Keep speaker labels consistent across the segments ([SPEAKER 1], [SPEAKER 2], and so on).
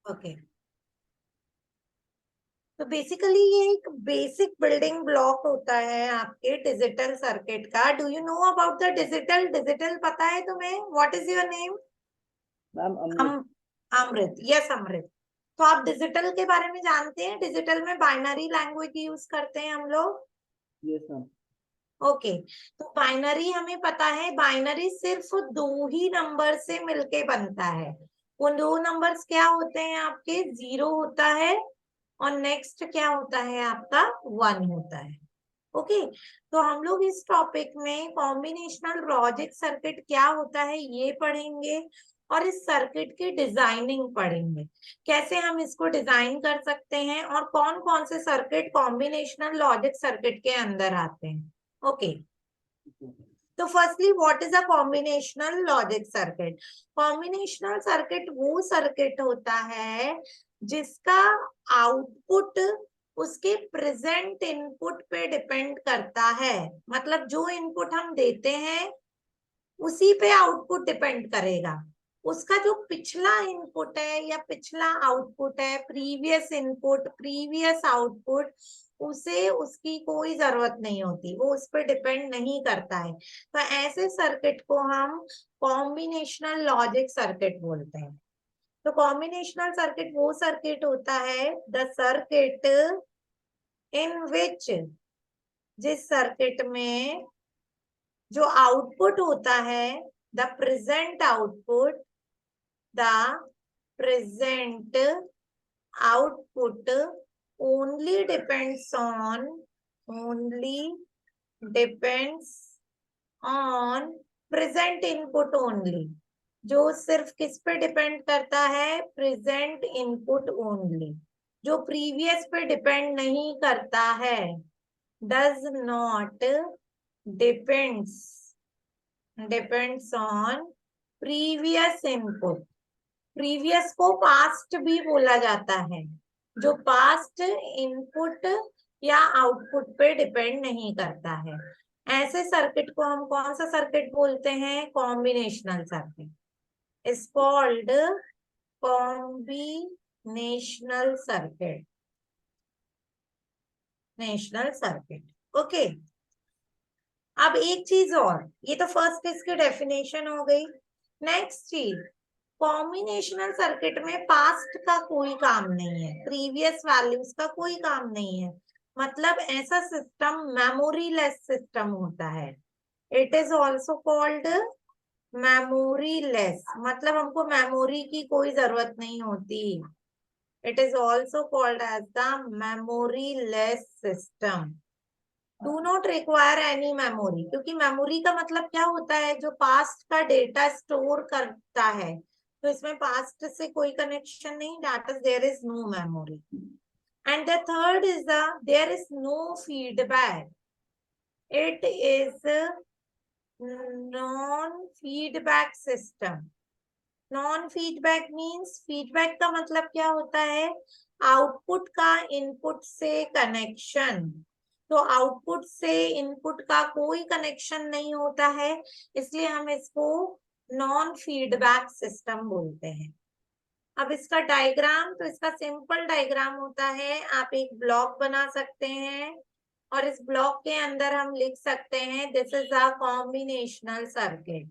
[SPEAKER 1] Okay, तो basically ये एक बेसिक बिल्डिंग ब्लॉक होता है आपके डिजिटल सर्किट का। Do you know about the digital? Digital पता है तुम्हें? What is your name?
[SPEAKER 2] Ma'am Amrit.
[SPEAKER 1] Amrit, yes Amrit. तो आप डिजिटल के बारे में जानते हैं? डिजिटल में बाइनरी लैंग्वेज यूज करते हैं हम लोग।
[SPEAKER 2] Yes ma'am.
[SPEAKER 1] ओके, तो बाइनरी हमें पता है, बाइनरी सिर्फ दो ही नंबर से मिलके बनता है। उन दो नंबर्स क्या होते हैं आपके? 0 होता है और नेक्स्ट क्या होता है आपका? 1 होता है। ओके, तो हम लोग इस टॉपिक में कॉम्बिनेशनल लॉजिक सर्किट क्या होता है ये पढ़ेंगे, और इस सर्किट की डिजाइनिंग पढ़ेंगे, कैसे हम इसको डिजाइन कर सकते हैं और कौन कौन से सर्किट कॉम्बिनेशनल लॉजिक सर्किट के अंदर आते हैं। ओके, तो firstly what is a combinational logic circuit? Combinational circuit वो सर्किट होता है जिसका आउटपुट उसके प्रेजेंट इनपुट पे डिपेंड करता है। मतलब जो इनपुट हम देते हैं उसी पे आउटपुट डिपेंड करेगा। उसका जो पिछला इनपुट है या पिछला आउटपुट है, प्रीवियस इनपुट प्रीवियस आउटपुट, उसे उसकी कोई जरूरत नहीं होती, वो उस पर डिपेंड नहीं करता है। तो ऐसे सर्किट को हम कॉम्बिनेशनल लॉजिक सर्किट बोलते हैं। तो कॉम्बिनेशनल सर्किट वो सर्किट होता है, द सर्किट इन विच, जिस सर्किट में जो आउटपुट होता है, the present output, the present output only depends on, only depends on present input only। जो सिर्फ किस पे डिपेंड करता है? Present input only. जो प्रीवियस पे डिपेंड नहीं करता है, does not depends, depends on previous input. Previous को पास्ट भी बोला जाता है, जो पास्ट इनपुट या आउटपुट पे डिपेंड नहीं करता है। ऐसे सर्किट को हम कौन सा सर्किट बोलते हैं? Combinational circuit is called combinational circuit, national circuit. Okay, अब एक चीज और, ये तो फर्स्ट इसकी डेफिनेशन हो गई। नेक्स्ट चीज, कॉम्बिनेशनल सर्किट में पास्ट का कोई काम नहीं है, प्रीवियस वैल्यूज का कोई काम नहीं है। मतलब ऐसा सिस्टम मेमोरी लेस सिस्टम होता है। It is also called memory less, मतलब हमको मेमोरी की कोई जरूरत नहीं होती। It is also called as the memory less system. Do not require any memory, क्योंकि मेमोरी का मतलब क्या होता है? जो पास्ट का डेटा स्टोर करता है। तो इसमें पास्ट से कोई कनेक्शन नहीं, that is there is no memory. And the third is the there is no feedback. It is non feedback system. Non feedback means, feedback का मतलब क्या होता है? आउटपुट का इनपुट से कनेक्शन। तो आउटपुट से इनपुट का कोई कनेक्शन नहीं होता है, इसलिए हम इसको नॉन फीडबैक सिस्टम बोलते हैं। अब इसका डायग्राम, तो इसका सिंपल डायग्राम होता है, आप एक ब्लॉक बना सकते हैं और इस ब्लॉक के अंदर हम लिख सकते हैं this is a combinational circuit,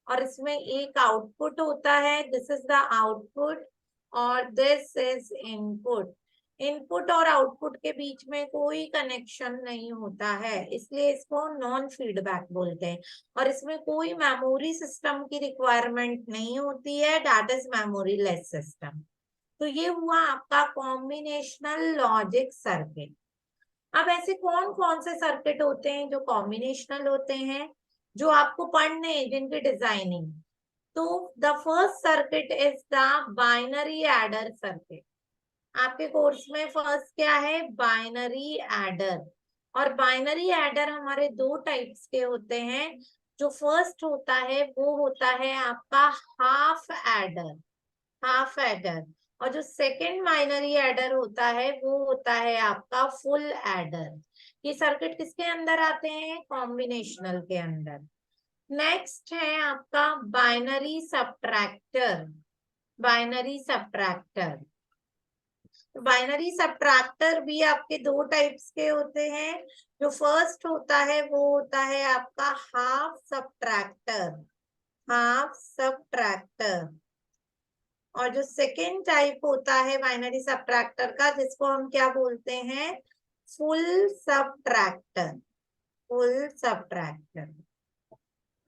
[SPEAKER 1] और इसमें एक आउटपुट होता है, दिस इज द आउटपुट, और दिस इज इनपुट। इनपुट और आउटपुट के बीच में कोई कनेक्शन नहीं होता है, इसलिए इसको नॉन फीडबैक बोलते हैं। और इसमें कोई मेमोरी सिस्टम की रिक्वायरमेंट नहीं होती है, that is memory less system. तो ये हुआ आपका कॉम्बिनेशनल लॉजिक सर्किट। अब ऐसे कौन कौन से सर्किट होते हैं जो कॉम्बिनेशनल होते हैं, जो आपको पढ़ने हैं, जिनकी डिजाइनिंग? तो the first circuit is the binary adder circuit. आपके कोर्स में फर्स्ट क्या है? Binary adder. और बाइनरी एडर हमारे दो टाइप्स के होते हैं। जो फर्स्ट होता है वो होता है आपका हाफ एडर, हाफ एडर। और जो सेकंड बाइनरी एडर होता है वो होता है आपका फुल एडर। ये सर्किट किसके अंदर आते हैं? कॉम्बिनेशनल के अंदर। नेक्स्ट है आपका binary subtractor, binary subtractor. Binary subtractor भी आपके दो टाइप्स के होते हैं। जो फर्स्ट होता है वो होता है आपका हाफ सब्ट्रैक्टर, हाफ सब्ट्रैक्टर। और जो सेकेंड टाइप होता है बाइनरी सब्ट्रैक्टर का, जिसको हम क्या बोलते हैं, full subtractor, full subtractor.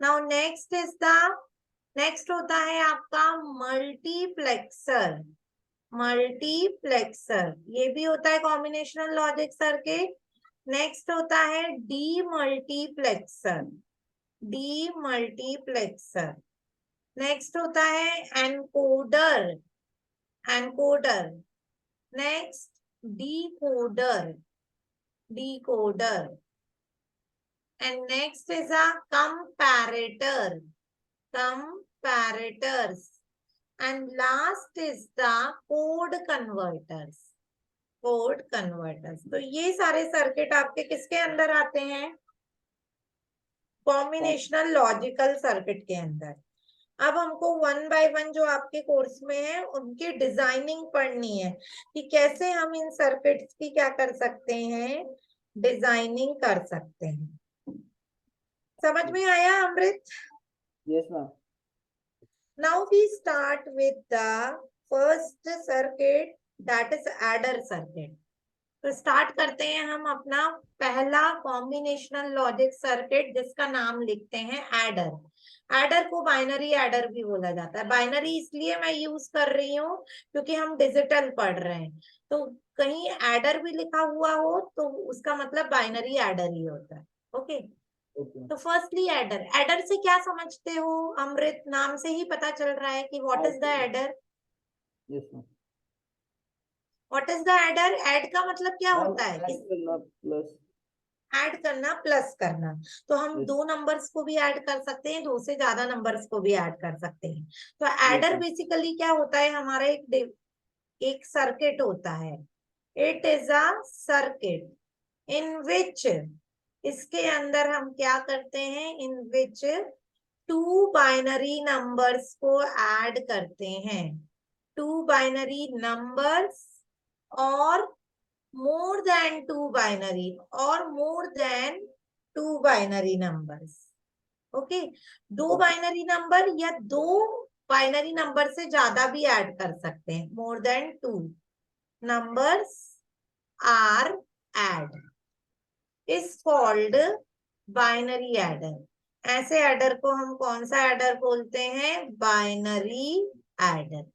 [SPEAKER 1] Now next is the, next होता है आपका मल्टीप्लेक्सर, मल्टीप्लेक्सर ये भी होता है कॉम्बिनेशनल लॉजिक सर्किट। नेक्स्ट होता है डीमल्टीप्लेक्सर, डीमल्टीप्लेक्सर। नेक्स्ट होता है encoder, encoder. Next decoder, decoder. And next is a comparator, comparators. And last is the code converters, code converters. तो ये सारे सर्किट आपके किसके अंदर आते हैं, कॉम्बिनेशनल लॉजिकल सर्किट के अंदर। अब हमको वन बाय वन जो आपके कोर्स में है उनकी डिजाइनिंग पढ़नी है कि कैसे हम इन सर्किट्स की क्या कर सकते हैं, डिजाइनिंग कर सकते हैं। समझ में आया अमृत?
[SPEAKER 2] Yes, ma'am.
[SPEAKER 1] Now we start with the first circuit, that is adder circuit. तो स्टार्ट करते हैं हम अपना पहला कॉम्बिनेशनल लॉजिक सर्किट, जिसका नाम लिखते हैं एडर। एडर को बाइनरी एडर भी बोला जाता है। बाइनरी इसलिए मैं यूज कर रही हूँ क्योंकि हम डिजिटल पढ़ रहे हैं, तो कहीं एडर भी लिखा हुआ हो तो उसका मतलब बाइनरी एडर ही होता है। Okay
[SPEAKER 2] Okay.
[SPEAKER 1] तो फर्स्टली एडर, एडर से क्या समझते हो अमृत? नाम से ही पता चल रहा है कि what is the adder.
[SPEAKER 2] Yes, ma'am.
[SPEAKER 1] What is the adder? Add का मतलब क्या
[SPEAKER 2] Ma'am,
[SPEAKER 1] होता है?
[SPEAKER 2] add करना plus.
[SPEAKER 1] ऐड करना, प्लस करना। तो हम
[SPEAKER 2] Yes.
[SPEAKER 1] दो नंबर्स को भी ऐड कर सकते हैं, दो से ज्यादा नंबर्स को भी ऐड कर सकते हैं। तो एडर
[SPEAKER 2] ma'am.
[SPEAKER 1] बेसिकली क्या होता है, हमारा एक सर्किट होता है। It is a circuit in which, इसके अंदर हम क्या करते हैं, in which two binary numbers को ऐड करते हैं, टू बाइनरी नंबर्स और more than two binary or more than two binary numbers. Okay दो बाइनरी नंबर या दो बाइनरी नंबर से ज्यादा भी ऐड कर सकते हैं। More than two numbers R add is called binary adder. ऐसे एडर को हम कौन सा एडर बोलते हैं, बाइनरी एडर।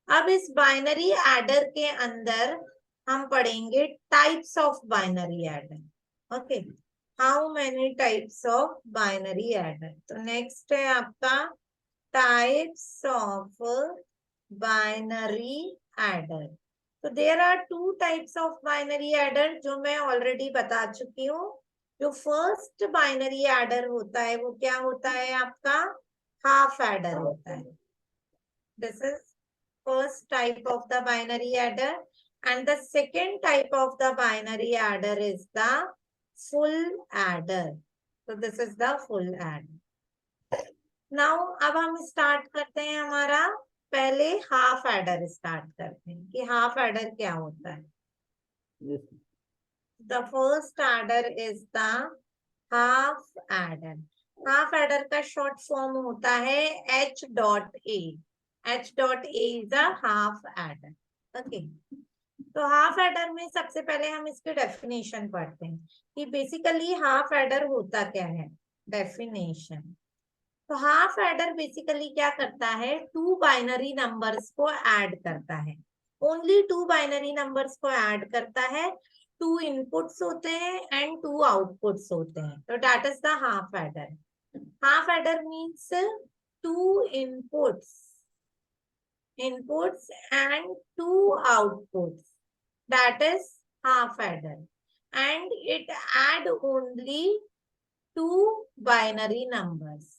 [SPEAKER 1] अब इस बाइनरी एडर के अंदर हम पढ़ेंगे types of binary adder. Okay how many types of binary adder. तो नेक्स्ट है आपका टाइप्स ऑफ बाइनरी एडर। तो there are two types of binary adder जो मैं ऑलरेडी बता चुकी हूँ। जो फर्स्ट बाइनरी एडर होता है वो क्या होता है आपका, हाफ एडर होता है। This is first type of the binary adder, and the second type of the binary adder is the full adder. So this is the full adder. Now अब हम स्टार्ट करते हैं हमारा, पहले हाफ एडर स्टार्ट करते हैं कि half adder क्या होता है।
[SPEAKER 2] Yes.
[SPEAKER 1] The first adder is the half adder. Half adder का शॉर्ट फॉर्म होता है H dot A. H dot A is a half adder. Okay. तो हाफ एडर में सबसे पहले हम इसके डेफिनेशन पढ़ते हैं कि बेसिकली हाफ एडर होता क्या है। डेफिनेशन, तो हाफ एडर बेसिकली क्या करता है, टू बाइनरी नंबर्स को ऐड करता है। ओनली टू बाइनरी नंबर्स को ऐड करता है। टू इनपुट्स होते हैं एंड टू आउटपुट्स होते हैं, तो that is the half adder. Half adder means to inputs and two outputs, that is half adder, and it add only two binary numbers.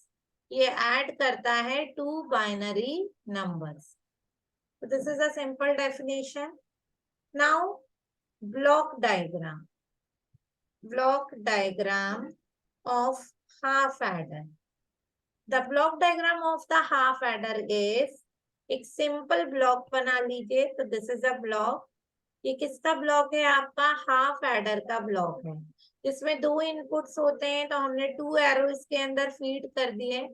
[SPEAKER 1] ये add करता है two binary numbers. So this is a simple definition. Now block diagram, block diagram of half adder. The block diagram of the half adder is, एक simple block बना लीजिए। तो this is a block, ये किसका block है? आपका half adder का block है, जिसमें 2 इनपुट्स होते हैं, तो हमने 2 एरो इसके अंदर फीड कर दिए,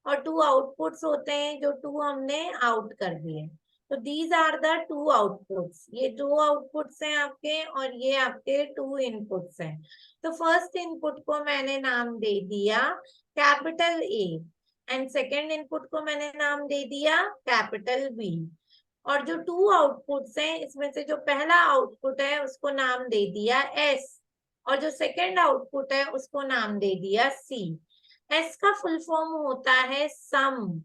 [SPEAKER 1] और 2 आउटपुट्स होते हैं जो 2 हमने आउट कर दिए। तो दीज आर द 2 आउटपुट्स, ये 2 आउटपुट्स हैं आपके, और ये आपके 2 इनपुट्स हैं। तो फर्स्ट इनपुट को मैंने नाम दे दिया capital A, and second input को मैंने नाम दे दिया कैपिटल बी। और जो 2 आउटपुट्स हैं, इसमें से जो पहला आउटपुट है उसको नाम दे दिया एस, और जो सेकंड आउटपुट है उसको नाम दे दिया सी। एस का फुल फॉर्म होता है सम,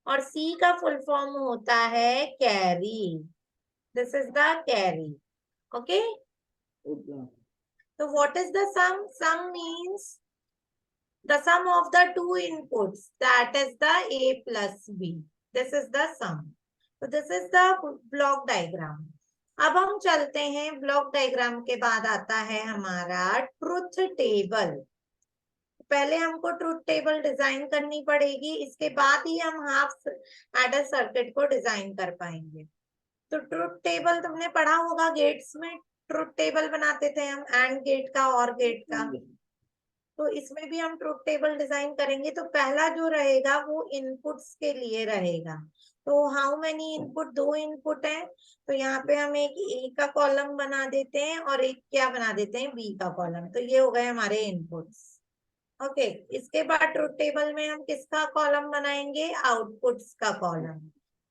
[SPEAKER 1] और सी का फुल फॉर्म होता है carry. This is the carry. Okay,
[SPEAKER 2] okay ma'am.
[SPEAKER 1] तो what is the sum? Sum means the sum of the 2 inputs, that is the a plus b. This is the sum. So this is the block diagram. अब हम चलते हैं, block diagram के बाद आता है हमारा ट्रुथ टेबल। पहले हमको ट्रुथ टेबल डिजाइन करनी पड़ेगी, इसके बाद ही हम हाफ एडर सर्किट को डिजाइन कर पाएंगे। तो ट्रुथ टेबल तुमने पढ़ा होगा गेट्स में, ट्रुथ टेबल बनाते थे हम, एंड गेट का और गेट का। तो इसमें भी हम ट्रुथ टेबल डिजाइन करेंगे। तो पहला जो रहेगा वो इनपुट्स के लिए रहेगा। तो हाउ मेनी इनपुट? 2 इनपुट है, तो यहाँ पे हम एक ए का कॉलम बना देते हैं और एक क्या बना देते हैं, बी का कॉलम। तो ये हो गए हमारे इनपुट्स। ओके, इसके बाद ट्रुथ टेबल में हम किसका कॉलम बनाएंगे? आउटपुट्स का कॉलम।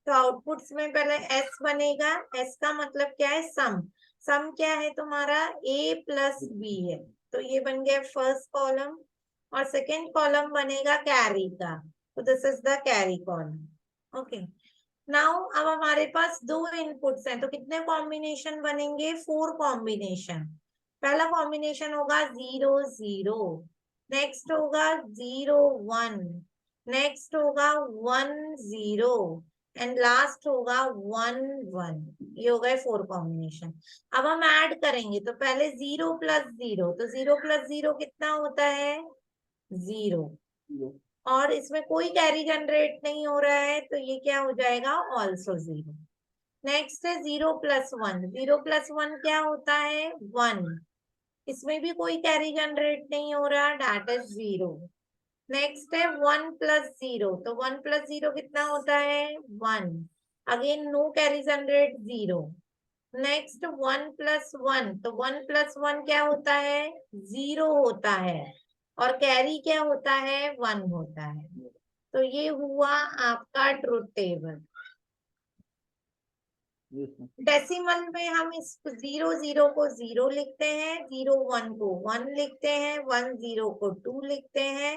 [SPEAKER 1] तो आउटपुट्स में पहले एस बनेगा। एस का मतलब क्या है? सम। सम क्या है तुम्हारा? ए प्लस बी है। तो ये बन गया फर्स्ट कॉलम, और सेकेंड कॉलम बनेगा कैरी का। तो this is the carry column. Okay, now अब हमारे पास 2 इनपुट्स हैं, तो कितने कॉम्बिनेशन बनेंगे? 4 कॉम्बिनेशन। पहला कॉम्बिनेशन होगा 0 0, नेक्स्ट होगा 0 1, नेक्स्ट होगा 1 0, एंड लास्ट होगा 1 1। ये हो गए 4 कॉम्बिनेशन। अब हम ऐड करेंगे, तो पहले 0 प्लस 0, तो 0 प्लस 0 कितना होता है? 0। और इसमें कोई कैरी जनरेट नहीं हो रहा है, तो ये क्या हो जाएगा? ऑल्सो 0। नेक्स्ट है 0 प्लस 1। 0 प्लस 1 क्या होता है? 1। इसमें भी कोई कैरी जनरेट नहीं हो रहा, डेट इज 0। नेक्स्ट है 1 प्लस 0, तो 1 प्लस 0 कितना होता है? 1। Again no carry generate, 0। Next 1 plus 1, तो 1 प्लस 1 क्या होता है? 0 होता है, और कैरी क्या होता है? 1 होता है। तो ये हुआ आपका ट्रुथ टेबल। डेसिमल में हम इस 0 0 को 0 लिखते हैं, 0 1 को 1 लिखते हैं, 1 0 को 2 लिखते हैं,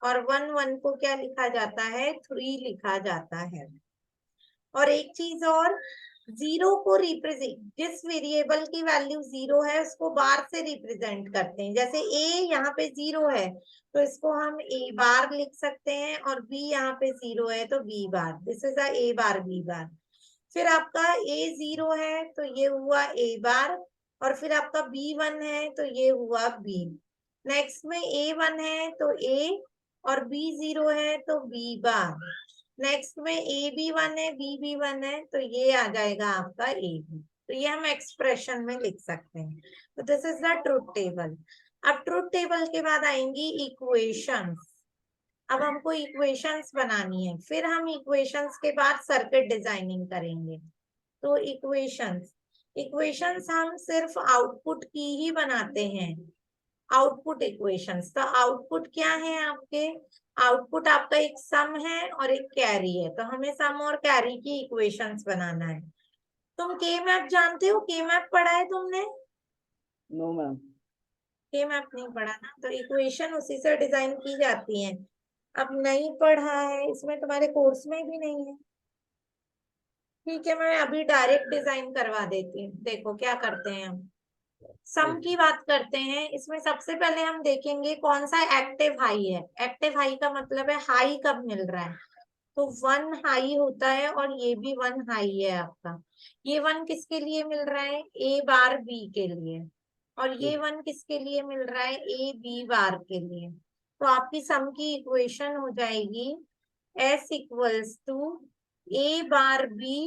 [SPEAKER 1] और 1 1 को क्या लिखा जाता है? 3 लिखा जाता है। और एक चीज और, 0 को रिप्रेजेंट, जिस वेरिएबल की वैल्यू 0 है उसको बार से रिप्रेजेंट करते हैं। जैसे a यहाँ पे 0 है, तो इसको हम a बार लिख सकते हैं, और b यहाँ पे 0 है तो b bar. This is a bar b बार। फिर आपका a 0 है तो ये हुआ a बार, और फिर आपका b 1 है तो ये हुआ b। नेक्स्ट में a 1 है तो a, और b 0 है तो b बार। नेक्स्ट में ए बी 1 है, बी बी 1 है, तो ये आ जाएगा आपका ए बी। तो ये हम एक्सप्रेशन में लिख सकते हैं। तो this is the truth table. अब ट्रुथ टेबल के बाद आएंगी इक्वेशंस। अब हमको इक्वेशंस बनानी है, फिर हम इक्वेशंस के बाद सर्किट डिजाइनिंग करेंगे। तो इक्वेशंस, इक्वेशंस हम सिर्फ आउटपुट की ही बनाते हैं, आउटपुट इक्वेशंस। तो आउटपुट क्या है आपके? आउटपुट आपका एक सम है और एक कैरी है, तो हमें सम और कैरी की इक्वेशंस बनाना है। तुम के मैप जानते हो? के मैप पढ़ा है तुमने?
[SPEAKER 2] No ma'am.
[SPEAKER 1] के मैप नहीं पढ़ा ना, तो इक्वेशन उसी से डिजाइन की जाती है। अब नहीं पढ़ा है, इसमें तुम्हारे कोर्स में भी नहीं है, ठीक है, मैं अभी डायरेक्ट डिजाइन करवा देती हूँ। देखो क्या करते हैं हम। सम की बात करते हैं, इसमें सबसे पहले हम देखेंगे कौन सा एक्टिव हाई है। एक्टिव हाई का मतलब है हाई कब मिल रहा है, तो 1 हाई होता है, और ये भी 1 हाई है आपका। ये 1 किसके लिए मिल रहा है? ए बार बी के लिए। और ये 1 किसके लिए मिल रहा है? ए बी बार के लिए। तो आपकी सम की इक्वेशन हो जाएगी S equals to A bar B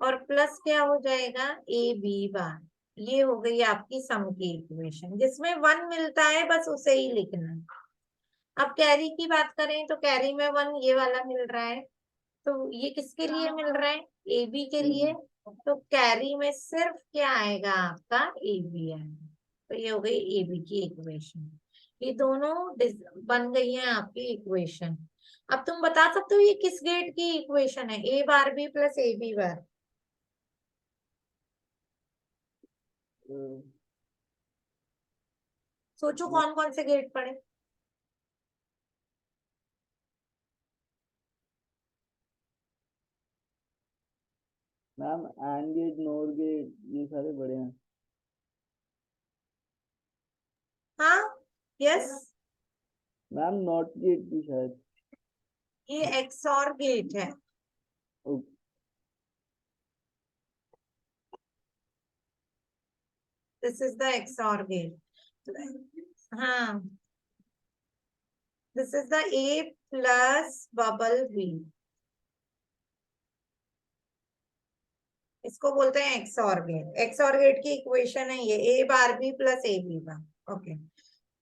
[SPEAKER 1] और प्लस क्या हो जाएगा ए बी बार। ये हो गई आपकी सम की इक्वेशन, जिसमें 1 मिलता है बस उसे ही लिखना है। अब कैरी की बात करें तो कैरी में 1 ये वाला मिल रहा है, तो ये किसके लिए मिल रहा है, ए बी के लिए। तो कैरी में सिर्फ क्या आएगा आपका ए बी आएगा। तो ये हो गई ए बी की इक्वेशन। ये दोनों बन गई है आपकी इक्वेशन। अब तुम बता सकते हो ये किस गेट की इक्वेशन है, A bar B plus A B bar. सोचो कौन कौन से गेट पड़े।
[SPEAKER 2] Ma'am and gate, NOR gate, ये सारे बड़े हैं।
[SPEAKER 1] हाँ, यस,
[SPEAKER 2] मैम नॉट गेट भी शायद।
[SPEAKER 1] ये एक्सऑर गेट है। This is the XOR gate. हाँ, this is the A plus bubble B, इसको बोलते हैं एक्सऑर गेट। एक्सऑर गेट की इक्वेशन है ये, A bar B plus A B bar. Okay,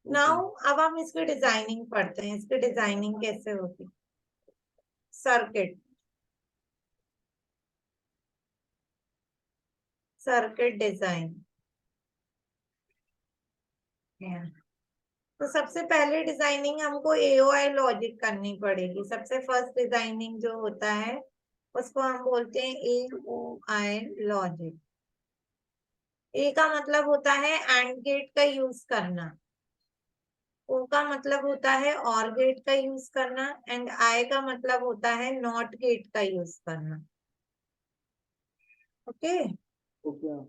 [SPEAKER 1] now अब हम इसकी डिजाइनिंग पढ़ते हैं। इसकी डिजाइनिंग कैसे होती, सर्किट, सर्किट डिजाइन। तो सबसे पहले डिजाइनिंग हमको एओआई लॉजिक करनी पड़ेगी। सबसे फर्स्ट डिजाइनिंग जो होता है उसको हम बोलते हैं एओआई लॉजिक। ए का मतलब होता है एंड गेट का यूज करना, ओ का मतलब होता है और गेट का यूज करना, एंड आई का मतलब होता है नॉट गेट का यूज करना। Okay,
[SPEAKER 2] okay.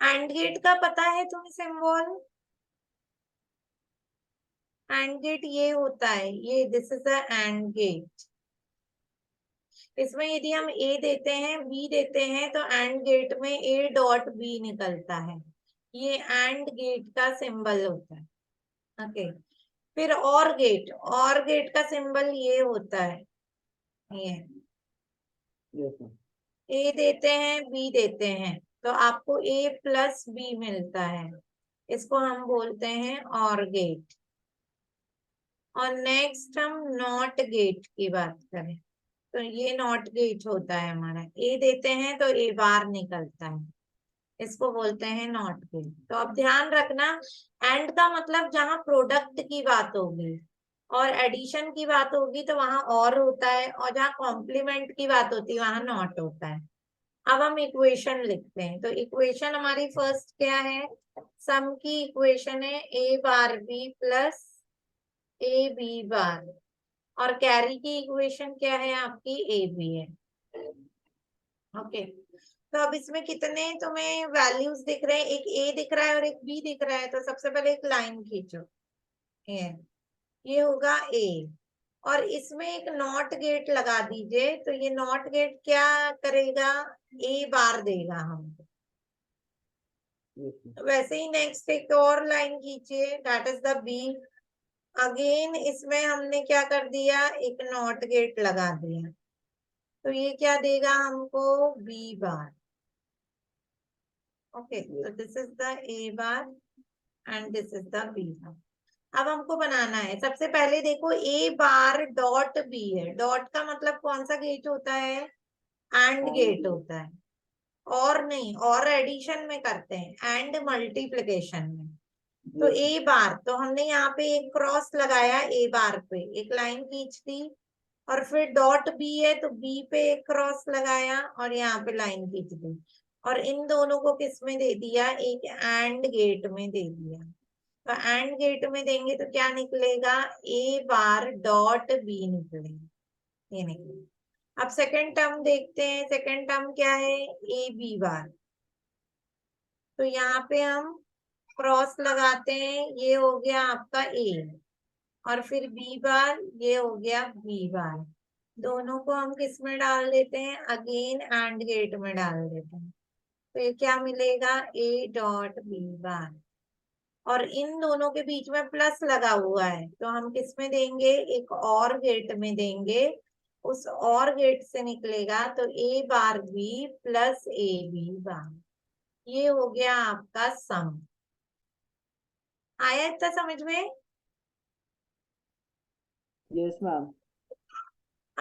[SPEAKER 1] एंड गेट का पता है तुम्हें सिंबल। एंड गेट ये होता है, ये this is a AND gate. इसमें यदि हम ए देते हैं बी देते हैं तो एंड गेट में ए डॉट बी निकलता है। ये एंड गेट का सिंबल होता है। ओके, फिर और गेट, और गेट का सिंबल ये होता है, ये
[SPEAKER 2] यस मैम।
[SPEAKER 1] ए देते हैं बी देते हैं तो आपको ए प्लस बी मिलता है, इसको हम बोलते हैं और गेट। और नेक्स्ट हम नॉट गेट की बात करें तो ये नॉट गेट होता है हमारा, ए देते हैं तो ए बार निकलता है, इसको बोलते हैं नॉट गेट। तो अब ध्यान रखना, एंड का मतलब जहां प्रोडक्ट की बात होगी और एडिशन की बात होगी तो वहां और होता है, और जहां कॉम्प्लीमेंट की बात होती है वहां नॉट होता है। अब हम इक्वेशन लिखते हैं। तो इक्वेशन हमारी फर्स्ट क्या है, सम की इक्वेशन है A bar B plus A B bar, और कैरी की इक्वेशन क्या है आपकी ए बी है। ओके, तो अब इसमें कितने तुम्हें वैल्यूज दिख रहे हैं, एक ए दिख रहा है और एक बी दिख रहा है। तो सबसे पहले एक लाइन खींचो, ये होगा ए, और इसमें एक नॉट गेट लगा दीजिए। तो ये नॉट गेट क्या करेगा, ए बार देगा हमको। वैसे ही नेक्स्ट एक और लाइन खींचिए, that is the B. Again इसमें हमने क्या कर दिया, एक नॉट गेट लगा दिया, तो ये क्या देगा हमको, बी बार। ओके, तो this is the A bar and this is the B bar. अब हमको बनाना है, सबसे पहले देखो ए बार डॉट बी है। डॉट का मतलब कौन सा गेट होता है, एंड गेट होता है। और नहीं, और एडिशन में करते हैं, एंड मल्टीप्लिकेशन में। तो ए बार, तो हमने यहाँ पे एक क्रॉस लगाया, ए बार पे एक लाइन खींच दी, और फिर डॉट बी है तो बी पे एक क्रॉस लगाया और यहाँ पे लाइन खींच दी, और इन दोनों को किस में दे दिया, एक एंड गेट में दे दिया। तो एंड गेट में देंगे तो क्या निकलेगा, ए बार डॉट बी निकलेगा, ये निकलेगा। अब सेकंड टर्म देखते हैं, सेकंड टर्म क्या है, ए बी बार। तो यहाँ पे हम क्रॉस लगाते हैं, ये हो गया आपका ए, और फिर बी बार, ये हो गया बी बार। दोनों को हम किस में डाल देते हैं, अगेन एंड गेट में डाल देते हैं। तो ये क्या मिलेगा, ए डॉट बी बार। और इन दोनों के बीच में प्लस लगा हुआ है तो हम किस में देंगे, एक और गेट में देंगे, उस और गेट से निकलेगा तो A bar B plus A B bar, ये हो गया आपका सम। आया इतना समझ में?
[SPEAKER 2] Yes ma'am.